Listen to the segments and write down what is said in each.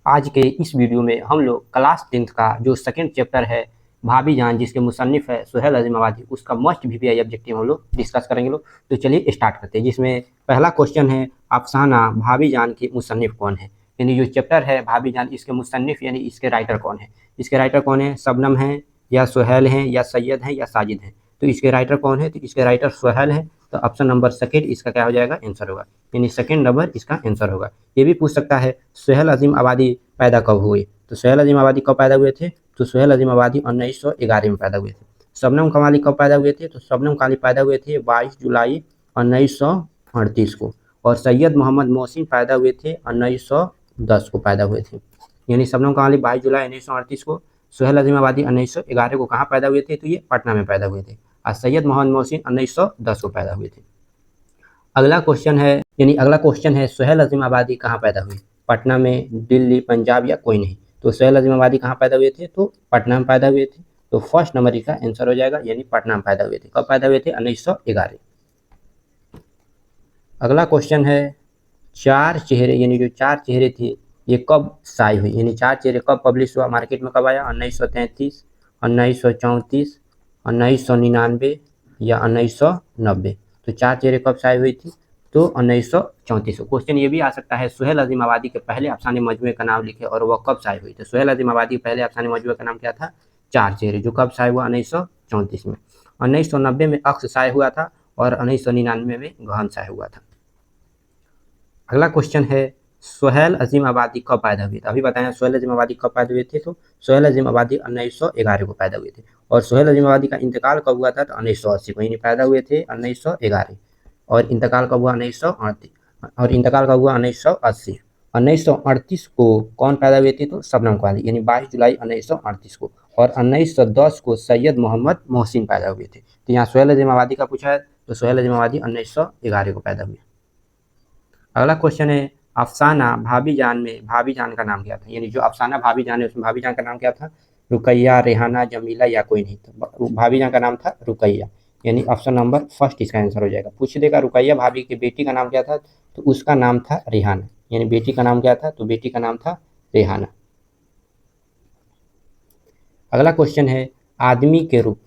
आज के इस वीडियो में हम लोग क्लास 10th का जो सेकंड चैप्टर है भाभी जान, जिसके मुसन्निफ है सुहेल अजीम आबादी, उसका मस्ट वीपीआई ऑब्जेक्टिव हम लोग डिस्कस करेंगे लोग। तो चलिए स्टार्ट करते हैं, जिसमें पहला क्वेश्चन है अफसाना भाभी जान की मुसन्निफ कौन है। यानी जो चैप्टर है भाभी जान, इसके मुसन्निफ यानी इसके राइटर कौन है। इसके राइटर कौन है? शबनम है या सुहेल हैं या सैयद हैं या साजिद हैं। तो इसके राइटर कौन है? तो इसके राइटर सुहेल है। तो ऑप्शन नंबर सेकेंड इसका क्या हो जाएगा? आंसर होगा, यानी सेकेंड नंबर इसका आंसर होगा। ये भी पूछ सकता है सुहेल अजीम आबादी पैदा कब हुए। तो सुहेल अजीम आबादी कब पैदा हुए थे? तो सुहेल अजीम आबादी 1911 में पैदा हुए थे। शबनम कमाली कब पैदा हुए थे? तो शबनम कमाली पैदा हुए थे 22 जुलाई 1938 को। और सैयद मोहम्मद मोहसिन पैदा हुए थे 1910 को पैदा हुए थे। यानी शबनम कमाली 22 जुलाई 1938 को, सुहेल अजीम आबादी 1911 को कहाँ पैदा हुए थे? तो ये पटना में पैदा हुए थे। और सैयद मोहम्मद मोहसिन 1910 को पैदा हुए थे। अगला क्वेश्चन है सुहेल अजीम आबादी कहाँ पैदा हुए? पटना में, दिल्ली, पंजाब या कोई नहीं। तो सुहेल अजीम आबादी कहाँ पैदा हुए थे? तो पटना में पैदा हुए थे। तो फर्स्ट नंबर इसका आंसर हो जाएगा, यानी पटना में पैदा हुए थे। कब पैदा हुए थे? 1911। अगला क्वेश्चन है चार चेहरे, यानी जो चार चेहरे थे ये कब शाये हुई? यानी चार चेहरे कब पब्लिश हुआ, मार्केट में कब आया? 1933, 1934, 1999 या 1990। तो चार चेहरे कब शाये हुई थी? तो 1934 को। क्वेश्चन ये भी आ सकता है सुहेल अजीम आबादी के पहले अफसाने मजमूए का नाम लिखे और वह कब शाये हुई। तो सुहेल अजीम आबादी के पहले अफसाने मजमूए का नाम क्या था? चार चेहरे, जो कब शाये हुआ? 1934 में। 1990 में अक्स शाये हुआ था और 1999 में गहन शाये हुआ था। अगला क्वेश्चन है सुहेल अजीम आबादी कब पैदा हुए थे? अभी बताया सुहेल अजीम आबादी कब पैदा हुए थे। तो सुहेल अजीम आबादी 1911 को पैदा हुए थे। और सुहेल अजीम आबादी का इंतकाल कब हुआ था? तो 1980 को। यानी पैदा हुए थे 1911 और इंतकाल कब हुआ? 1938। और इंतकाल कब हुआ? 1980। 1938 को कौन पैदा हुए थे? तो शबनम कमाली, यानी 22 जुलाई 1938 को। और 1910 को सैयद मोहम्मद मोहसिन पैदा हुए थे। तो यहाँ सुहेल अजीम आबादी का पूछा है, तो सुहेल अजीम आबादी 1911 को पैदा हुए। अगला क्वेश्चन है अफसाना भाभी जान में भाभी जान का नाम क्या था? यानी जो अफसाना भाभी जान है उसमें भाभी जान का नाम क्या था? रुकैया, रेहाना, जमीला या कोई नहीं। तो भाभी जान का नाम था रुकैया, यानी ऑप्शन नंबर फर्स्ट इसका आंसर हो जाएगा। पूछ देगा रुकैया भाभी की बेटी का नाम क्या था? तो उसका नाम था रेहाना। यानी बेटी का नाम क्या था? तो बेटी का नाम था रेहाना। अगला क्वेश्चन है आदमी के रूप,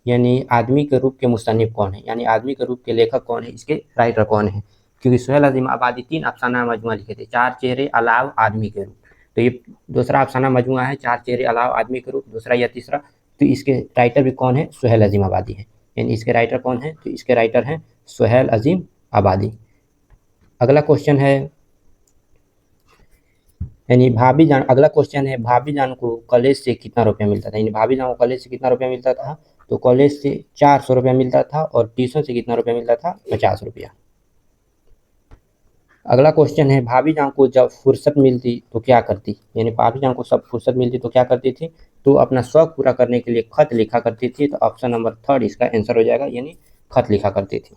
यानी आदमी के रूप के मुसन्निफ कौन है? यानी आदमी के रूप के लेखक कौन है, इसके राइटर कौन है? क्योंकि सुहेल अजीम आबादी 3 अफसाना मजमुआ लिखे थे, चार चेहरे अलाव आदमी के रूप। तो ये दूसरा अफसाना मजमुआ है, चार चेहरे अलाव आदमी के रूप, दूसरा या तीसरा। तो इसके राइटर भी कौन है? सुहेल अजीम आबादी है। यानी इसके राइटर कौन है? तो इसके राइटर हैं सुहेल अजीम आबादी। अगला क्वेश्चन है यानी भाभी जान, अगला क्वेश्चन है भाभी जान को कॉलेज से कितना रुपया मिलता था? यानी भाभी जान को कॉलेज से कितना रुपया मिलता था? तो कॉलेज से 400 रुपया मिलता था और ट्यूशन से कितना रुपया मिलता था? 50 रुपया। अगला क्वेश्चन है भाभी जान को जब फुर्सत मिलती तो क्या करती? यानी भाभी जान को सब फुर्सत मिलती तो क्या करती थी? तो अपना शौक पूरा करने के लिए खत लिखा करती थी। तो ऑप्शन नंबर थर्ड इसका आंसर हो जाएगा, यानी खत लिखा करती थी।